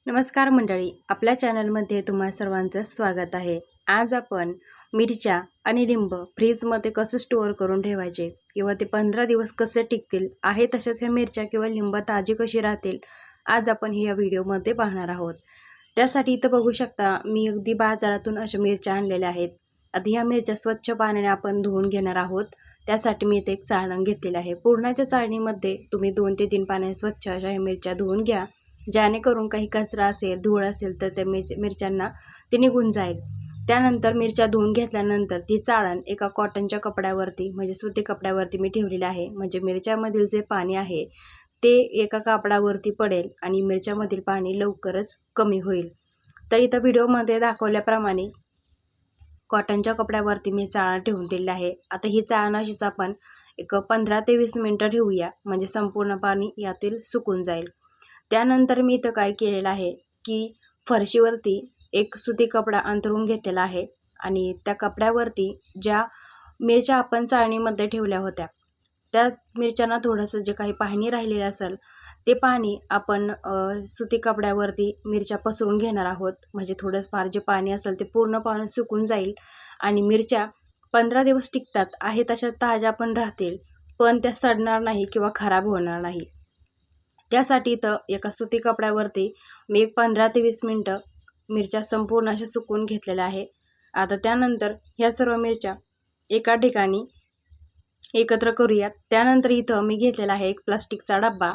नमस्कार मंडळी, आपल्या चॅनलमध्ये तुम्हा सर्वांचं स्वागत आहे। आज आपण मिरच्या आणि लिंब फ्रीजमध्ये कसं स्टोअर करून ठेवायचे किंवा ते 15 दिवस कसे टिकतील आहे तसेच ह्या मिरच्या किंवा लिंब ताजी कशी राहतील आज आपण या व्हिडिओमध्ये पाहणार आहोत। त्यासाठी इथं बघू शकता मी अगदी बाजारातून अशा मिरच्या आणलेल्या आहेत। आता ह्या मिरच्या स्वच्छ पाण्याने आपण धुवून घेणार आहोत। त्यासाठी मी इथे एक चाळण घेतलेलं आहे। पूर्णाच्या चाळणीमध्ये तुम्ही 2 ते 3 पाण्याने स्वच्छ अशा ह्या मिरच्या धुवून घ्या, जेणेकरून काही कचरा असेल धूळ असेल तर त्या मिरच्यांना ते निघून जाईल। त्यानंतर मिरच्या धुवून घेतल्यानंतर ती चाळण एका कॉटनच्या कपड्यावरती म्हणजे सुती कपड्यावरती मी ठेवलेली आहे, म्हणजे मिरच्यामधील जे पाणी आहे ते एका कापडावरती पडेल आणि मिरच्यामधील पाणी लवकरच कमी होईल। तर इथं व्हिडिओमध्ये दाखवल्याप्रमाणे कॉटनच्या कपड्यावरती मी चाळण ठेवून दिलेली आहे। आता ही चाळण अशीच आपण एक 15 ते 20 मिनिटं ठेवूया, म्हणजे संपूर्ण पाणी यातील सुकून जाईल। त्यानंतर मी इथं काय केलेलं आहे की फरशीवरती एक सुती कपडा अंथरून घेतलेला आहे आणि त्या कपड्यावरती ज्या मिरच्या आपण चाळणीमध्ये ठेवल्या होत्या त्या मिरच्यांना थोडंसं जे काही पाणी राहिलेलं असेल ते पाणी आपण सुती कपड्यावरती मिरच्या पसरून घेणार आहोत, म्हणजे थोडंफार जे पाणी असेल ते पूर्ण पाणी सुकून जाईल आणि मिरच्या 15 दिवस टिकतात आहे तशा ताज्या पण राहतील, पण त्या सडणार नाही किंवा खराब होणार नाही। त्यासाठी इथं एका सुती कपड्यावरती मी एक 15 ते 20 मिनिटं मिरच्या संपूर्ण अशा सुकून घेतलेल्या आहे। आता त्यानंतर ह्या सर्व मिरच्या एका ठिकाणी एकत्र करूयात। त्यानंतर इथं मी घेतलेला आहे एक प्लास्टिकचा डब्बा,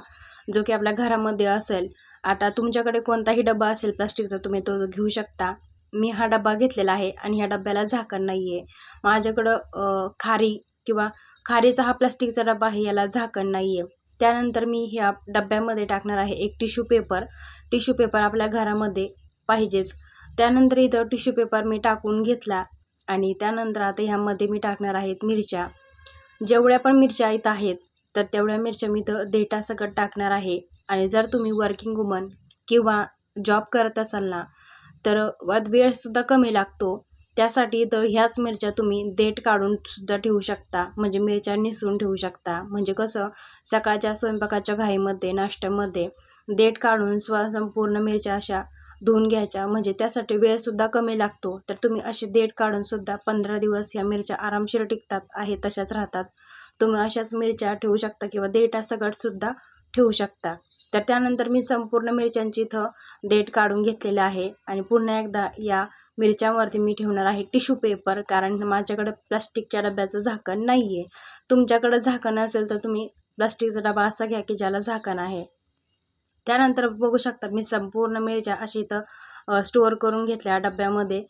जो की आपल्या घरामध्ये असेल। आता तुमच्याकडे कोणताही डब्बा असेल प्लास्टिकचा तुम्ही तो घेऊ शकता। मी हा डब्बा घेतलेला आहे आणि ह्या डब्याला झाकण नाही आहे। माझ्याकडं खारी किंवा खारीचा हा प्लास्टिकचा डब्बा आहे, याला झाकण नाही आहे। त्यानंतर मी ह्या डब्यामध्ये टाकणार आहे एक टिश्यू पेपर। टिश्यू पेपर आपल्या घरामध्ये पाहिजेच। त्यानंतर इथं टिश्यू पेपर मी टाकून घेतला आणि त्यानंतर आता ह्यामध्ये मी टाकणार आहेत मिरच्या। जेवढ्या पण मिरच्या इथं आहेत तर तेवढ्या मिरच्या मी इथं देठासकट टाकणार आहे। आणि जर तुम्ही वर्किंग वुमन किंवा जॉब करत असाल ना तर वेळसुद्धा कमी लागतो, त्यासाठी इथं ह्याच मिरच्या तुम्ही देठ काढून सुद्धा ठेवू शकता, म्हणजे मिरच्या निसून ठेवू शकता। म्हणजे कसं सकाळच्या स्वयंपाकाच्या घाईमध्ये नाश्त्यामध्ये देठ काढून संपूर्ण मिरच्या अशा धुवून घ्यायच्या, म्हणजे त्यासाठी वेळसुद्धा कमी लागतो। तर तुम्ही असे देठ काढून सुद्धा 15 दिवस ह्या मिरच्या आरामशीर टिकतात आहे तशाच राहतात। तुम्ही अशाच मिरच्या ठेवू शकता किंवा देठासकटसुद्धा ठेवू शकता। तर त्यानंतर मी संपूर्ण मिरच्यांची इथं देठ काढून घेतलेलं आहे आणि पुन्हा एकदा या मिरच्यांवरती मी ठेवणार आहे टिश्यू पेपर, कारण माझ्याकडे प्लास्टिकच्या डब्याचं झाकण नाही आहे। तुमच्याकडे झाकण असेल तर तुम्ही प्लास्टिकचा डबा असा घ्या की ज्याला झाकण आहे। त्यानंतर बघू शकता मी संपूर्ण मिरच्या अशी इथं स्टोअर करून घेतल्या डब्यामध्ये,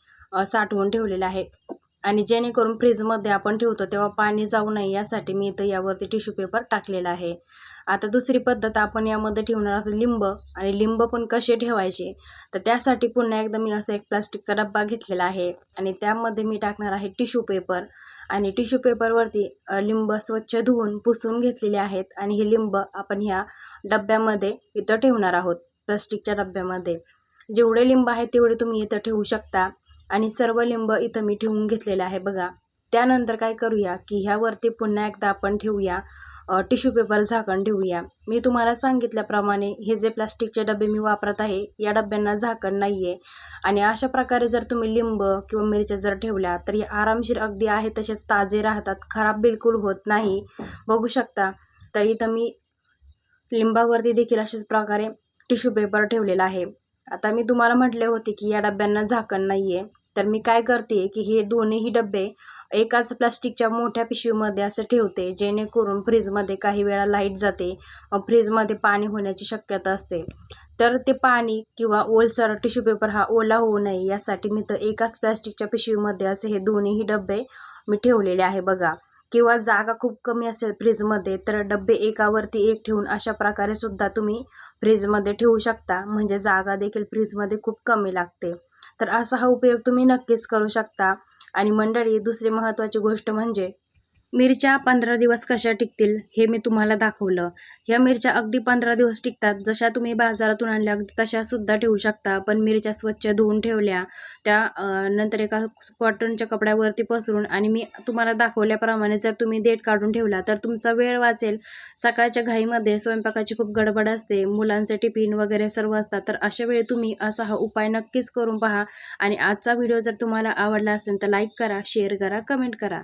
साठवून ठेवलेलं आहे। आणि जेणेकरून फ्रीजमध्ये आपण ठेवतो तेव्हा पाणी जाऊ नये यासाठी मी इथं यावरती टिश्यू पेपर टाकलेला आहे। आता दुसरी पद्धत आपण यामध्ये ठेवणार आहोत लिंब, आणि लिंब पण कसे ठेवायचे तर त्यासाठी पुन्हा एकदा मी असं एक प्लास्टिकचा डब्बा घेतलेला आहे आणि त्यामध्ये मी टाकणार आहे टिश्यू पेपर। आणि टिश्यू पेपरवरती लिंब स्वच्छ धुवून पुसून घेतलेले आहेत आणि हे लिंब आपण ह्या डब्यामध्ये इथं ठेवणार आहोत। प्लास्टिकच्या डब्यामध्ये जेवढे लिंब आहेत तेवढे तुम्ही इथं ठेवू शकता आणि सर्व लिंब इथं मी ठेवून घेतलेले आहे बघा। त्यानंतर काय करूया की ह्यावरती पुन्हा एकदा आपण ठेवूया टिश्यू पेपर झाकण ठेवूया। मी तुम्हाला सांगितल्याप्रमाणे हे जे प्लास्टिकचे डबे मी वापरत आहे या डब्यांना झाकण नाही आहे आणि अशा प्रकारे जर तुम्ही लिंब किंवा मिरच्या जर ठेवल्या तर हे आरामशीर अगदी आहे तसेच ताजे राहतात, खराब बिलकुल होत नाही। बघू शकता तर इथं मी लिंबावरती देखील अशाच प्रकारे टिश्यू पेपर ठेवलेला आहे। आता मी तुम्हाला म्हटले होते की या डब्यांना झाकण नाही आहे, तर मी काय करते की हे दोन्ही डबे एकाच प्लास्टिकच्या मोठ्या पिशवीमध्ये असं ठेवते, जेणेकरून फ्रीजमध्ये काही वेळा लाईट जाते व फ्रीजमध्ये पाणी होण्याची शक्यता असते। तर ते पाणी किंवा ओलसर टिश्यू पेपर हा ओला होऊ नये यासाठी मी तर एकाच प्लास्टिकच्या पिशवीमध्ये असे हे दोन्ही डबे मी ठेवलेले आहे बघा। किंवा जागा खूप कमी असेल फ्रीजमध्ये तर डबे एकावरती एक ठेवून अशा प्रकारे सुद्धा तुम्ही फ्रीजमध्ये ठेवू शकता, म्हणजे जागा देखील फ्रीजमध्ये खूप कमी लागते। तर असा हा उपयोग तुम्ही नक्कीच करू शकता। आणि मंडळी दुसरी महत्त्वाची गोष्ट म्हणजे मिरच्या 15 दिवस कशा टिकतील हे मी तुम्हाला दाखवलं. ह्या मिरच्या अगदी 15 दिवस टिकतात. जशा तुम्ही बाजारातून आणल्या अगदी तशासुद्धा ठेवू शकता. पण मिरच्या स्वच्छ धुवून ठेवल्या, त्या नंतर एका कॉटनच्या कपड्यावरती पसरून आणि मी तुम्हाला दाखवल्याप्रमाणे जर तुम्ही देठ काढून ठेवला तर तुमचा वेळ वाचेल. सकाळच्या घाईमध्ये स्वयंपाकाची खूप गडबड असते, मुलांचे टिफिन वगैरे सर्व असतात. तर अशा वेळी तुम्ही असा हा उपाय नक्कीच करून पहा आणि आजचा व्हिडिओ जर तुम्हाला आवडला असेल तर लाईक करा, शेअर करा, कमेंट करा.